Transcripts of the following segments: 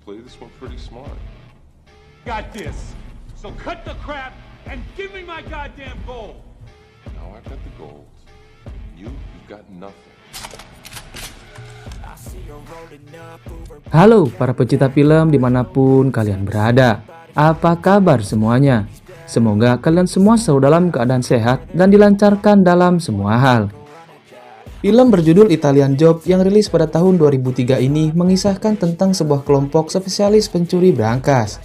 play this one pretty smart. Got this. So cut the crap and give me my goddamn gold. Now I got the gold. You got nothing. Halo para pecinta film dimanapun kalian berada. Apa kabar semuanya? Semoga kalian semua selalu dalam keadaan sehat dan dilancarkan dalam semua hal. Film berjudul Italian Job yang rilis pada tahun 2003 ini mengisahkan tentang sebuah kelompok spesialis pencuri berangkas.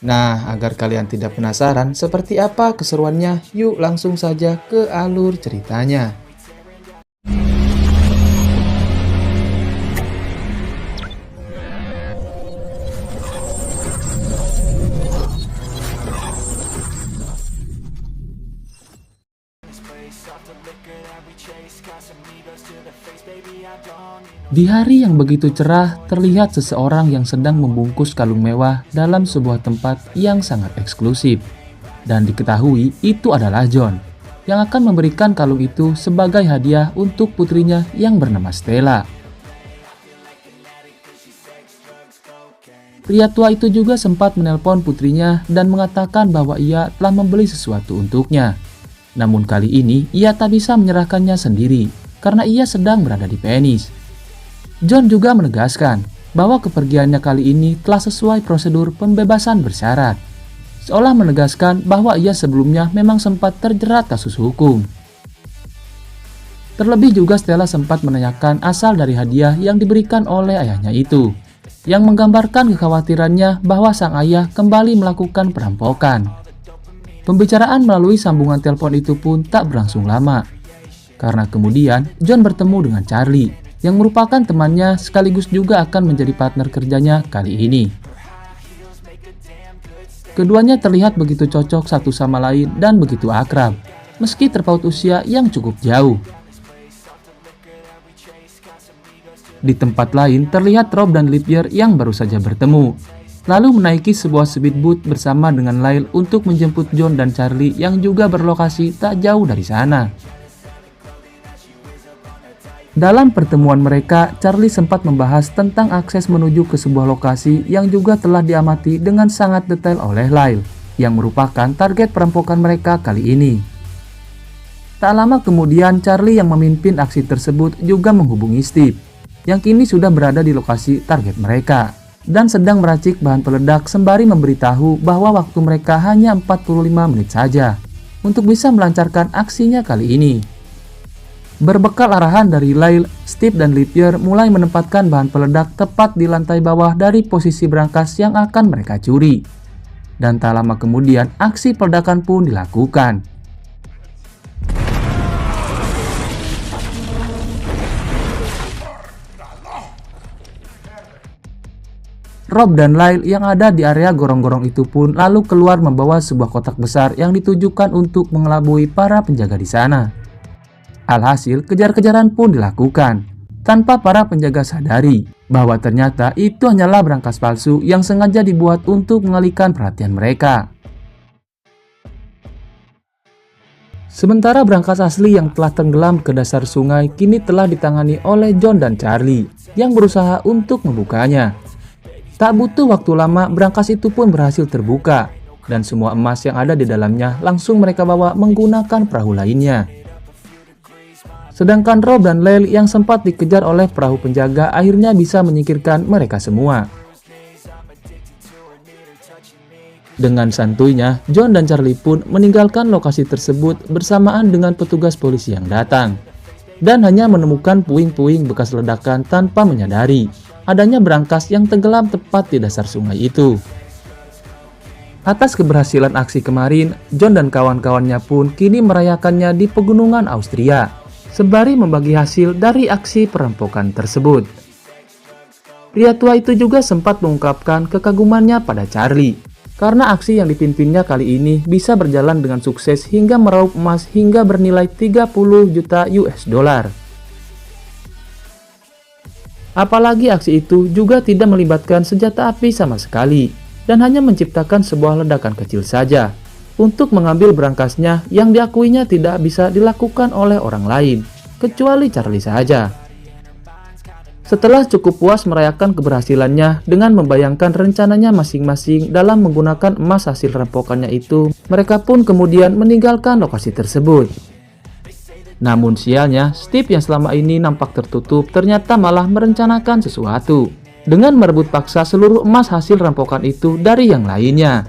Nah, agar kalian tidak penasaran seperti apa keseruannya, yuk langsung saja ke alur ceritanya. Di hari yang begitu cerah, terlihat seseorang yang sedang membungkus kalung mewah dalam sebuah tempat yang sangat eksklusif. Dan diketahui itu adalah John, yang akan memberikan kalung itu sebagai hadiah untuk putrinya yang bernama Stella. Pria tua itu juga sempat menelpon putrinya dan mengatakan bahwa ia telah membeli sesuatu untuknya. Namun kali ini ia tak bisa menyerahkannya sendiri, karena ia sedang berada di penis. John juga menegaskan bahwa kepergiannya kali ini telah sesuai prosedur pembebasan bersyarat, seolah menegaskan bahwa ia sebelumnya memang sempat terjerat kasus hukum. Terlebih juga Stella sempat menanyakan asal dari hadiah yang diberikan oleh ayahnya itu, yang menggambarkan kekhawatirannya bahwa sang ayah kembali melakukan perampokan. Pembicaraan melalui sambungan telepon itu pun tak berlangsung lama, karena kemudian John bertemu dengan Charlie, yang merupakan temannya sekaligus juga akan menjadi partner kerjanya kali ini. Keduanya terlihat begitu cocok satu sama lain dan begitu akrab, meski terpaut usia yang cukup jauh. Di tempat lain terlihat Rob dan Lipier yang baru saja bertemu, lalu menaiki sebuah speedboat bersama dengan Lyle untuk menjemput John dan Charlie yang juga berlokasi tak jauh dari sana. Dalam pertemuan mereka, Charlie sempat membahas tentang akses menuju ke sebuah lokasi yang juga telah diamati dengan sangat detail oleh Lyle, yang merupakan target perampokan mereka kali ini. Tak lama kemudian, Charlie yang memimpin aksi tersebut juga menghubungi Steve, yang kini sudah berada di lokasi target mereka, dan sedang meracik bahan peledak sembari memberitahu bahwa waktu mereka hanya 45 menit saja untuk bisa melancarkan aksinya kali ini. Berbekal arahan dari Lyle, Steve dan Lipier mulai menempatkan bahan peledak tepat di lantai bawah dari posisi berangkas yang akan mereka curi. Dan tak lama kemudian aksi peledakan pun dilakukan. Rob dan Lyle yang ada di area gorong-gorong itu pun lalu keluar membawa sebuah kotak besar yang ditujukan untuk mengelabui para penjaga di sana. Alhasil, kejar-kejaran pun dilakukan, tanpa para penjaga sadari bahwa ternyata itu hanyalah berangkas palsu yang sengaja dibuat untuk mengalihkan perhatian mereka. Sementara berangkas asli yang telah tenggelam ke dasar sungai kini telah ditangani oleh John dan Charlie yang berusaha untuk membukanya. Tak butuh waktu lama, berangkas itu pun berhasil terbuka, dan semua emas yang ada di dalamnya langsung mereka bawa menggunakan perahu lainnya. Sedangkan Rob dan Lyle yang sempat dikejar oleh perahu penjaga akhirnya bisa menyingkirkan mereka semua. Dengan santuinya, John dan Charlie pun meninggalkan lokasi tersebut bersamaan dengan petugas polisi yang datang, dan hanya menemukan puing-puing bekas ledakan tanpa menyadari adanya berangkas yang tenggelam tepat di dasar sungai itu. Atas keberhasilan aksi kemarin, John dan kawan-kawannya pun kini merayakannya di pegunungan Austria, sembari membagi hasil dari aksi perampokan tersebut. Pria tua itu juga sempat mengungkapkan kekagumannya pada Charlie, karena aksi yang dipimpinnya kali ini bisa berjalan dengan sukses hingga meraup emas hingga bernilai 30 juta US dollar. Apalagi aksi itu juga tidak melibatkan senjata api sama sekali, dan hanya menciptakan sebuah ledakan kecil saja untuk mengambil berangkasnya yang diakuinya tidak bisa dilakukan oleh orang lain, kecuali Charlie saja. Setelah cukup puas merayakan keberhasilannya dengan membayangkan rencananya masing-masing dalam menggunakan emas hasil rampokannya itu, mereka pun kemudian meninggalkan lokasi tersebut. Namun sialnya, Steve yang selama ini nampak tertutup ternyata malah merencanakan sesuatu dengan merebut paksa seluruh emas hasil rampokan itu dari yang lainnya.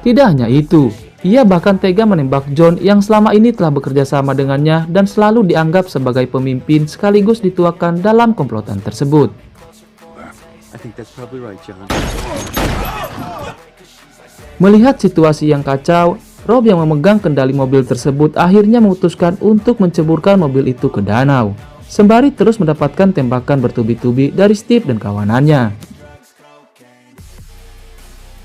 Tidak hanya itu, ia bahkan tega menembak John yang selama ini telah bekerja sama dengannya dan selalu dianggap sebagai pemimpin sekaligus dituakan dalam komplotan tersebut. I think that's probably right, John. Melihat situasi yang kacau, Rob yang memegang kendali mobil tersebut akhirnya memutuskan untuk menceburkan mobil itu ke danau, sembari terus mendapatkan tembakan bertubi-tubi dari Steve dan kawanannya.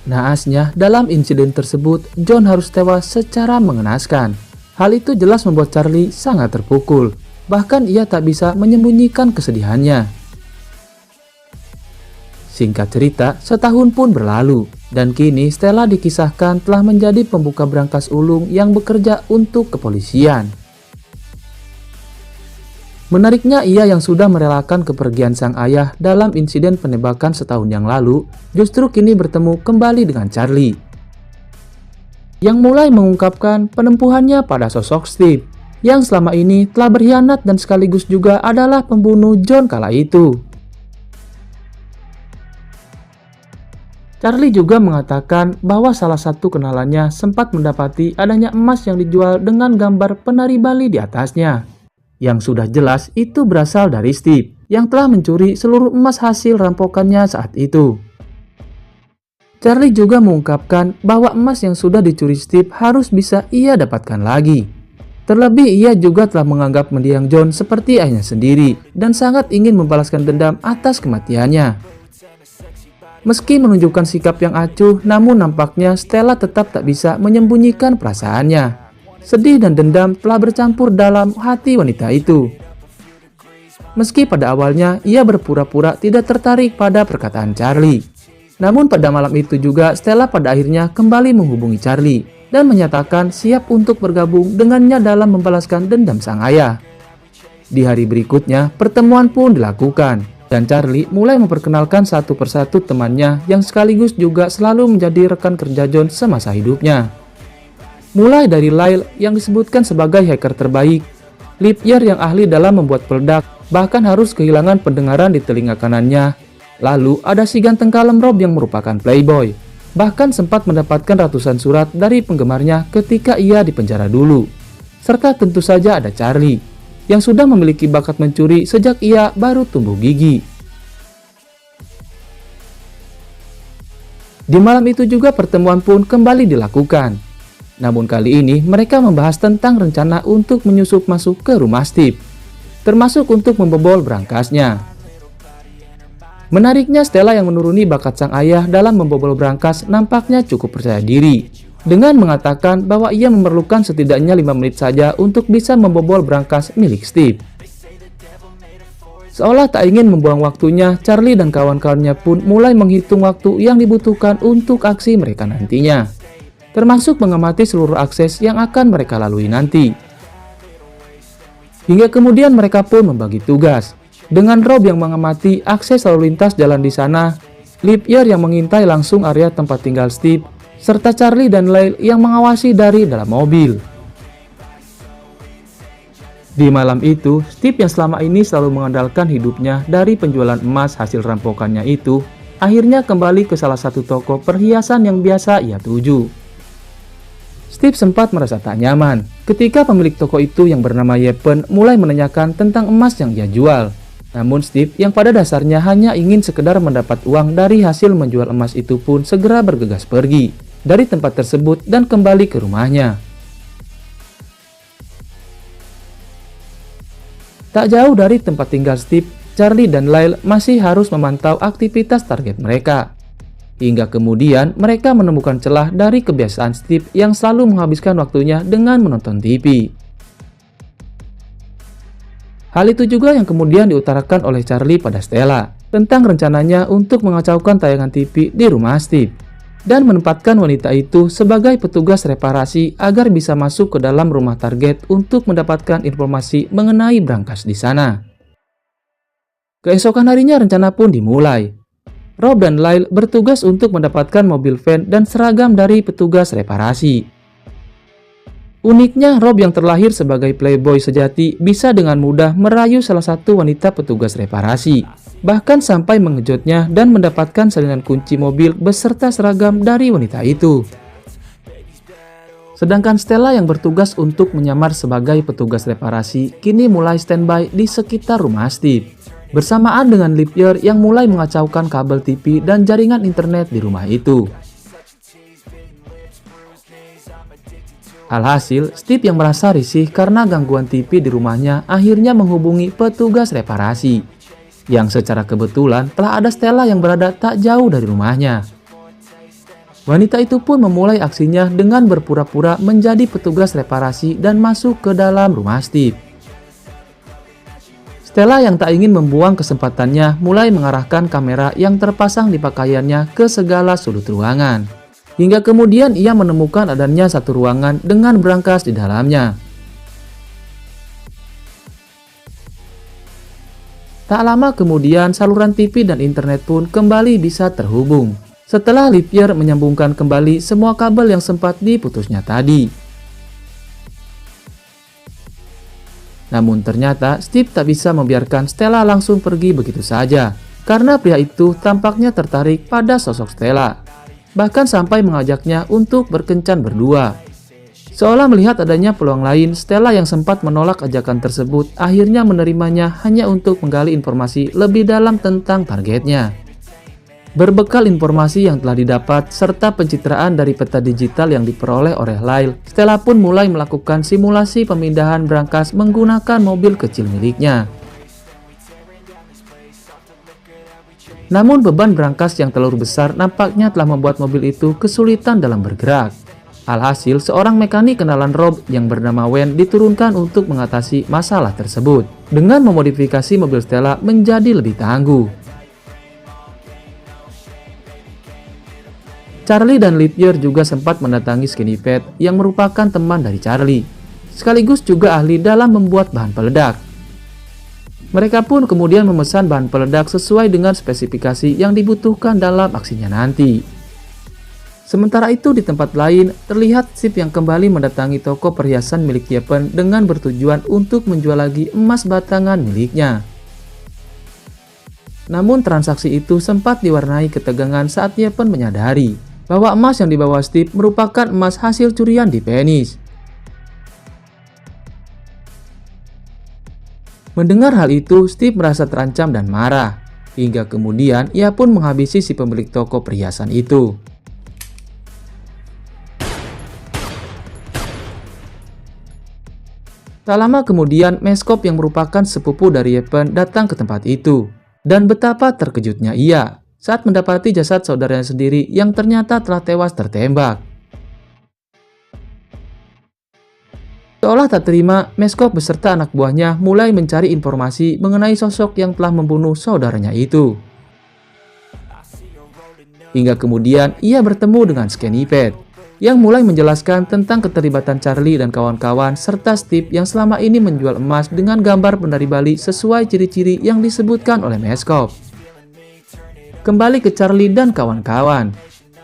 Naasnya, dalam insiden tersebut, John harus tewas secara mengenaskan. Hal itu jelas membuat Charlie sangat terpukul. Bahkan ia tak bisa menyembunyikan kesedihannya. Singkat cerita, setahun pun berlalu, dan kini Stella dikisahkan telah menjadi pembuka brankas ulung yang bekerja untuk kepolisian. Menariknya, ia yang sudah merelakan kepergian sang ayah dalam insiden penembakan setahun yang lalu, justru kini bertemu kembali dengan Charlie, yang mulai mengungkapkan penempuhannya pada sosok Steve, yang selama ini telah berkhianat dan sekaligus juga adalah pembunuh John kala itu. Charlie juga mengatakan bahwa salah satu kenalannya sempat mendapati adanya emas yang dijual dengan gambar penari Bali di atasnya. Yang sudah jelas itu berasal dari Steve, yang telah mencuri seluruh emas hasil rampokannya saat itu. Charlie juga mengungkapkan bahwa emas yang sudah dicuri Steve harus bisa ia dapatkan lagi. Terlebih ia juga telah menganggap mendiang John seperti ayahnya sendiri, dan sangat ingin membalaskan dendam atas kematiannya. Meski menunjukkan sikap yang acuh, namun nampaknya Stella tetap tak bisa menyembunyikan perasaannya. Sedih dan dendam telah bercampur dalam hati wanita itu. Meski pada awalnya ia berpura-pura tidak tertarik pada perkataan Charlie. Namun pada malam itu juga Stella pada akhirnya kembali menghubungi Charlie dan menyatakan siap untuk bergabung dengannya dalam membalaskan dendam sang ayah. Di hari berikutnya pertemuan pun dilakukan dan Charlie mulai memperkenalkan satu persatu temannya yang sekaligus juga selalu menjadi rekan kerja John semasa hidupnya. Mulai dari Lyle yang disebutkan sebagai hacker terbaik, Lipyer yang ahli dalam membuat peledak, bahkan harus kehilangan pendengaran di telinga kanannya. Lalu ada si ganteng kalem Rob yang merupakan playboy, bahkan sempat mendapatkan ratusan surat dari penggemarnya ketika ia di penjara dulu. Serta tentu saja ada Charlie, yang sudah memiliki bakat mencuri sejak ia baru tumbuh gigi. Di malam itu juga pertemuan pun kembali dilakukan. Namun kali ini mereka membahas tentang rencana untuk menyusup masuk ke rumah Steve, termasuk untuk membobol brankasnya. Menariknya Stella yang menuruni bakat sang ayah dalam membobol brankas nampaknya cukup percaya diri, dengan mengatakan bahwa ia memerlukan setidaknya 5 menit saja untuk bisa membobol brankas milik Steve. Seolah tak ingin membuang waktunya, Charlie dan kawan-kawannya pun mulai menghitung waktu yang dibutuhkan untuk aksi mereka nantinya, termasuk mengamati seluruh akses yang akan mereka lalui nanti. Hingga kemudian mereka pun membagi tugas, dengan Rob yang mengamati akses lalu lintas jalan di sana, Lipyer yang mengintai langsung area tempat tinggal Steve, serta Charlie dan Lyle yang mengawasi dari dalam mobil. Di malam itu, Steve yang selama ini selalu mengandalkan hidupnya dari penjualan emas hasil rampokannya itu, akhirnya kembali ke salah satu toko perhiasan yang biasa ia tuju. Steve sempat merasa tak nyaman ketika pemilik toko itu yang bernama Yepen mulai menanyakan tentang emas yang ia jual. Namun Steve yang pada dasarnya hanya ingin sekedar mendapat uang dari hasil menjual emas itu pun segera bergegas pergi dari tempat tersebut dan kembali ke rumahnya. Tak jauh dari tempat tinggal Steve, Charlie dan Lyle masih harus memantau aktivitas target mereka. Hingga kemudian mereka menemukan celah dari kebiasaan Steve yang selalu menghabiskan waktunya dengan menonton TV. Hal itu juga yang kemudian diutarakan oleh Charlie pada Stella tentang rencananya untuk mengacaukan tayangan TV di rumah Steve dan menempatkan wanita itu sebagai petugas reparasi agar bisa masuk ke dalam rumah target untuk mendapatkan informasi mengenai brankas di sana. Keesokan harinya rencana pun dimulai. Rob dan Lyle bertugas untuk mendapatkan mobil van dan seragam dari petugas reparasi. Uniknya, Rob yang terlahir sebagai playboy sejati bisa dengan mudah merayu salah satu wanita petugas reparasi, bahkan sampai mengejutnya dan mendapatkan salinan kunci mobil beserta seragam dari wanita itu. Sedangkan Stella yang bertugas untuk menyamar sebagai petugas reparasi kini mulai standby di sekitar rumah Steve, bersamaan dengan Lipyer yang mulai mengacaukan kabel TV dan jaringan internet di rumah itu. Alhasil, Steve yang merasa risih karena gangguan TV di rumahnya akhirnya menghubungi petugas reparasi, yang secara kebetulan telah ada Stella yang berada tak jauh dari rumahnya. Wanita itu pun memulai aksinya dengan berpura-pura menjadi petugas reparasi dan masuk ke dalam rumah Steve. Stella yang tak ingin membuang kesempatannya mulai mengarahkan kamera yang terpasang di pakaiannya ke segala sudut ruangan. Hingga kemudian ia menemukan adanya satu ruangan dengan berangkas di dalamnya. Tak lama kemudian saluran TV dan internet pun kembali bisa terhubung, setelah Lipyer menyambungkan kembali semua kabel yang sempat diputusnya tadi. Namun ternyata Steve tak bisa membiarkan Stella langsung pergi begitu saja, karena pria itu tampaknya tertarik pada sosok Stella, bahkan sampai mengajaknya untuk berkencan berdua. Seolah melihat adanya peluang lain, Stella yang sempat menolak ajakan tersebut akhirnya menerimanya hanya untuk menggali informasi lebih dalam tentang targetnya. Berbekal informasi yang telah didapat serta pencitraan dari peta digital yang diperoleh oleh Lyle, Stella pun mulai melakukan simulasi pemindahan brankas menggunakan mobil kecil miliknya. Namun beban brankas yang terlalu besar nampaknya telah membuat mobil itu kesulitan dalam bergerak. Alhasil, seorang mekanik kenalan Rob yang bernama Wen diturunkan untuk mengatasi masalah tersebut dengan memodifikasi mobil Stella menjadi lebih tangguh. Charlie dan Lipyer juga sempat mendatangi Skinny Fat yang merupakan teman dari Charlie, sekaligus juga ahli dalam membuat bahan peledak. Mereka pun kemudian memesan bahan peledak sesuai dengan spesifikasi yang dibutuhkan dalam aksinya nanti. Sementara itu di tempat lain, terlihat Steve yang kembali mendatangi toko perhiasan milik Yepen dengan bertujuan untuk menjual lagi emas batangan miliknya. Namun transaksi itu sempat diwarnai ketegangan saat Yepen menyadari bahwa emas yang dibawa Steve merupakan emas hasil curian di Venice. Mendengar hal itu, Steve merasa terancam dan marah, hingga kemudian ia pun menghabisi si pemilik toko perhiasan itu. Tak lama kemudian, Meskop yang merupakan sepupu dari Yepen datang ke tempat itu, dan betapa terkejutnya ia saat mendapati jasad saudaranya sendiri yang ternyata telah tewas tertembak. Seolah tak terima, Meskop beserta anak buahnya mulai mencari informasi mengenai sosok yang telah membunuh saudaranya itu. Hingga kemudian ia bertemu dengan Skinny Fat yang mulai menjelaskan tentang keterlibatan Charlie dan kawan-kawan serta Steve yang selama ini menjual emas dengan gambar penari Bali sesuai ciri-ciri yang disebutkan oleh Meskop. Kembali ke Charlie dan kawan-kawan,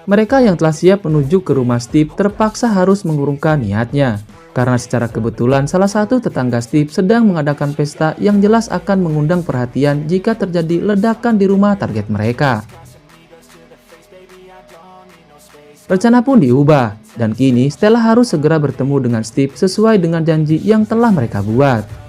mereka yang telah siap menuju ke rumah Steve terpaksa harus mengurungkan niatnya, karena secara kebetulan salah satu tetangga Steve sedang mengadakan pesta yang jelas akan mengundang perhatian jika terjadi ledakan di rumah target mereka. Rencana pun diubah, dan kini Stella harus segera bertemu dengan Steve sesuai dengan janji yang telah mereka buat.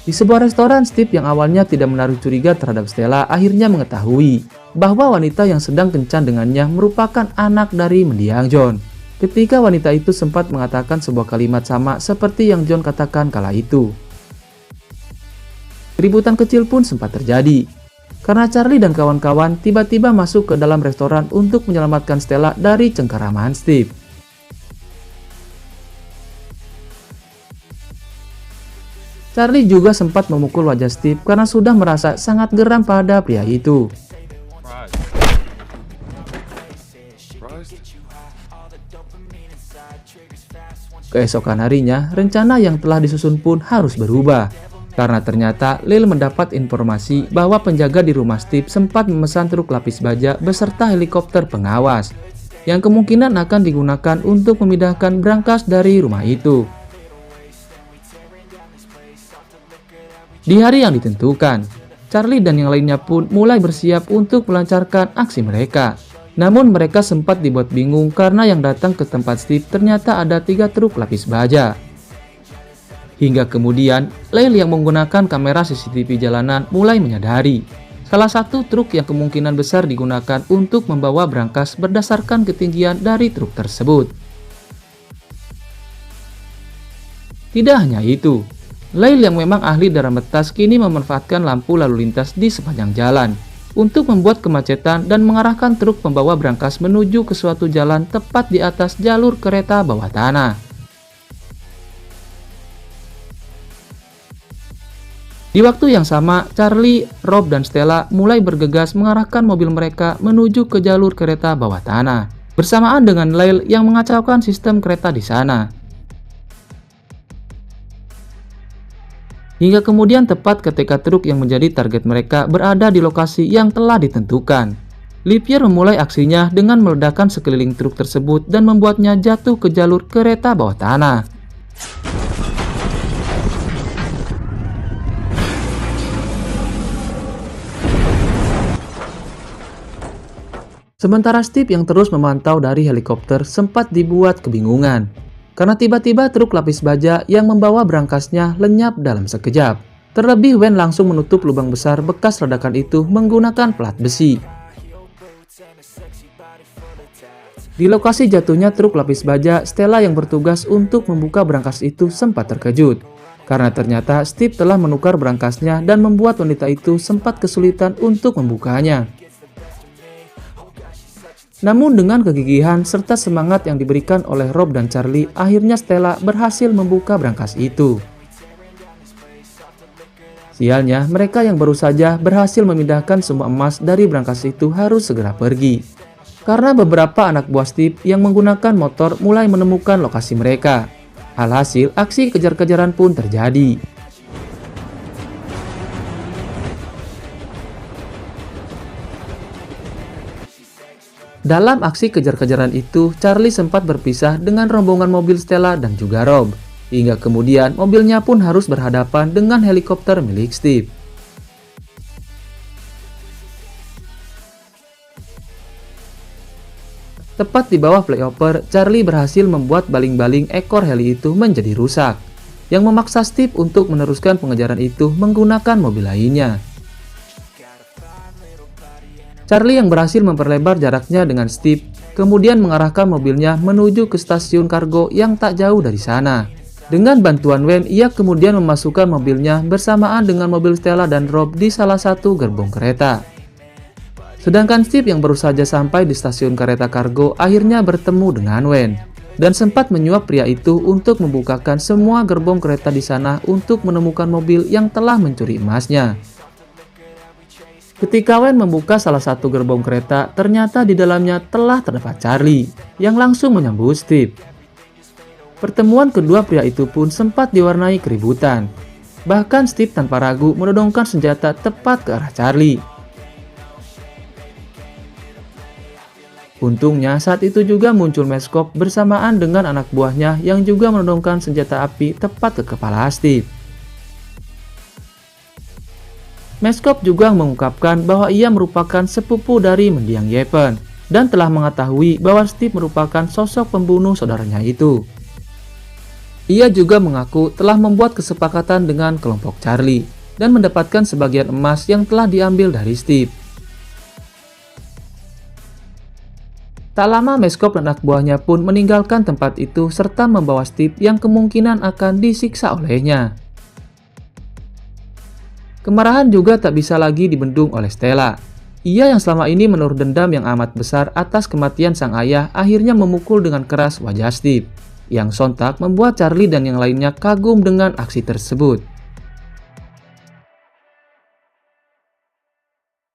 Di sebuah restoran, Steve yang awalnya tidak menaruh curiga terhadap Stella akhirnya mengetahui bahwa wanita yang sedang kencan dengannya merupakan anak dari mendiang John. Ketika wanita itu sempat mengatakan sebuah kalimat sama seperti yang John katakan kala itu. Keributan kecil pun sempat terjadi, karena Charlie dan kawan-kawan tiba-tiba masuk ke dalam restoran untuk menyelamatkan Stella dari cengkeraman Steve. Charlie juga sempat memukul wajah Steve karena sudah merasa sangat geram pada pria itu. Keesokan harinya, rencana yang telah disusun pun harus berubah. Karena ternyata Lyle mendapat informasi bahwa penjaga di rumah Steve sempat memesan truk lapis baja beserta helikopter pengawas, yang kemungkinan akan digunakan untuk memindahkan brankas dari rumah itu. Di hari yang ditentukan, Charlie dan yang lainnya pun mulai bersiap untuk melancarkan aksi mereka. Namun mereka sempat dibuat bingung karena yang datang ke tempat Steve ternyata ada 3 truk lapis baja. Hingga kemudian, Lyle yang menggunakan kamera CCTV jalanan mulai menyadari salah satu truk yang kemungkinan besar digunakan untuk membawa brankas berdasarkan ketinggian dari truk tersebut. Tidak hanya itu, Lyle yang memang ahli dalam metas kini memanfaatkan lampu lalu lintas di sepanjang jalan untuk membuat kemacetan dan mengarahkan truk pembawa brankas menuju ke suatu jalan tepat di atas jalur kereta bawah tanah. Di waktu yang sama, Charlie, Rob, dan Stella mulai bergegas mengarahkan mobil mereka menuju ke jalur kereta bawah tanah, bersamaan dengan Lyle yang mengacaukan sistem kereta di sana. Hingga kemudian tepat ketika truk yang menjadi target mereka berada di lokasi yang telah ditentukan, Lipier memulai aksinya dengan meledakkan sekeliling truk tersebut dan membuatnya jatuh ke jalur kereta bawah tanah. Sementara Steve yang terus memantau dari helikopter sempat dibuat kebingungan, karena tiba-tiba truk lapis baja yang membawa brankasnya lenyap dalam sekejap. Terlebih Wayne langsung menutup lubang besar bekas ledakan itu menggunakan plat besi. Di lokasi jatuhnya truk lapis baja, Stella yang bertugas untuk membuka brankas itu sempat terkejut, karena ternyata Steve telah menukar brankasnya dan membuat wanita itu sempat kesulitan untuk membukanya. Namun dengan kegigihan serta semangat yang diberikan oleh Rob dan Charlie, akhirnya Stella berhasil membuka brankas itu. Sialnya, mereka yang baru saja berhasil memindahkan semua emas dari brankas itu harus segera pergi. Karena beberapa anak buah Steve yang menggunakan motor mulai menemukan lokasi mereka. Alhasil, aksi kejar-kejaran pun terjadi. Dalam aksi kejar-kejaran itu, Charlie sempat berpisah dengan rombongan mobil Stella dan juga Rob. Hingga kemudian mobilnya pun harus berhadapan dengan helikopter milik Steve. Tepat di bawah flyover, Charlie berhasil membuat baling-baling ekor heli itu menjadi rusak, yang memaksa Steve untuk meneruskan pengejaran itu menggunakan mobil lainnya. Charlie yang berhasil memperlebar jaraknya dengan Steve, kemudian mengarahkan mobilnya menuju ke stasiun kargo yang tak jauh dari sana. Dengan bantuan Wayne, ia kemudian memasukkan mobilnya bersamaan dengan mobil Stella dan Rob di salah satu gerbong kereta. Sedangkan Steve yang baru saja sampai di stasiun kereta kargo akhirnya bertemu dengan Wayne, dan sempat menyuap pria itu untuk membukakan semua gerbong kereta di sana untuk menemukan mobil yang telah mencuri emasnya. Ketika Wayne membuka salah satu gerbong kereta, ternyata di dalamnya telah terdapat Charlie, yang langsung menyambut Steve. Pertemuan kedua pria itu pun sempat diwarnai keributan. Bahkan Steve tanpa ragu menodongkan senjata tepat ke arah Charlie. Untungnya saat itu juga muncul Meskop bersamaan dengan anak buahnya yang juga menodongkan senjata api tepat ke kepala Steve. Meskop juga mengungkapkan bahwa ia merupakan sepupu dari mendiang Yepen dan telah mengetahui bahwa Steve merupakan sosok pembunuh saudaranya itu. Ia juga mengaku telah membuat kesepakatan dengan kelompok Charlie dan mendapatkan sebagian emas yang telah diambil dari Steve. Tak lama Meskop dan anak buahnya pun meninggalkan tempat itu serta membawa Steve yang kemungkinan akan disiksa olehnya. Kemarahan juga tak bisa lagi dibendung oleh Stella. Ia yang selama ini menaruh dendam yang amat besar atas kematian sang ayah akhirnya memukul dengan keras wajah Steve, yang sontak membuat Charlie dan yang lainnya kagum dengan aksi tersebut.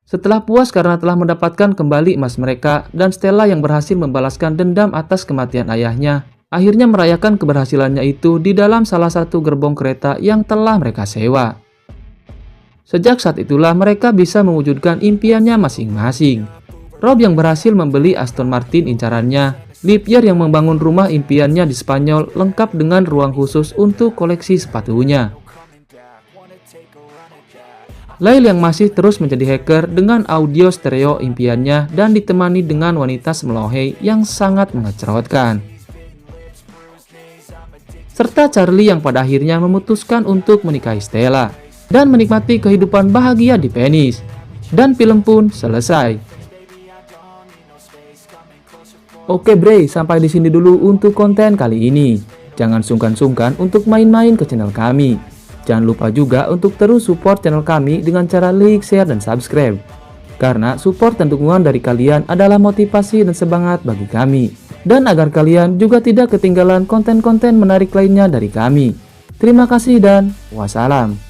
Setelah puas karena telah mendapatkan kembali emas mereka dan Stella yang berhasil membalaskan dendam atas kematian ayahnya, akhirnya merayakan keberhasilannya itu di dalam salah satu gerbong kereta yang telah mereka sewa. Sejak saat itulah mereka bisa mewujudkan impiannya masing-masing. Rob yang berhasil membeli Aston Martin incarannya, Lipier yang membangun rumah impiannya di Spanyol lengkap dengan ruang khusus untuk koleksi sepatunya. Lyle yang masih terus menjadi hacker dengan audio stereo impiannya dan ditemani dengan wanita Smlohey yang sangat mengecewakan. Serta Charlie yang pada akhirnya memutuskan untuk menikahi Stella dan menikmati kehidupan bahagia di Venice. Dan film pun selesai. Oke bre, sampai di sini dulu untuk konten kali ini. Jangan sungkan-sungkan untuk main-main ke channel kami. Jangan lupa juga untuk terus support channel kami dengan cara like, share, dan subscribe. Karena support dan dukungan dari kalian adalah motivasi dan semangat bagi kami. Dan agar kalian juga tidak ketinggalan konten-konten menarik lainnya dari kami. Terima kasih dan wassalam.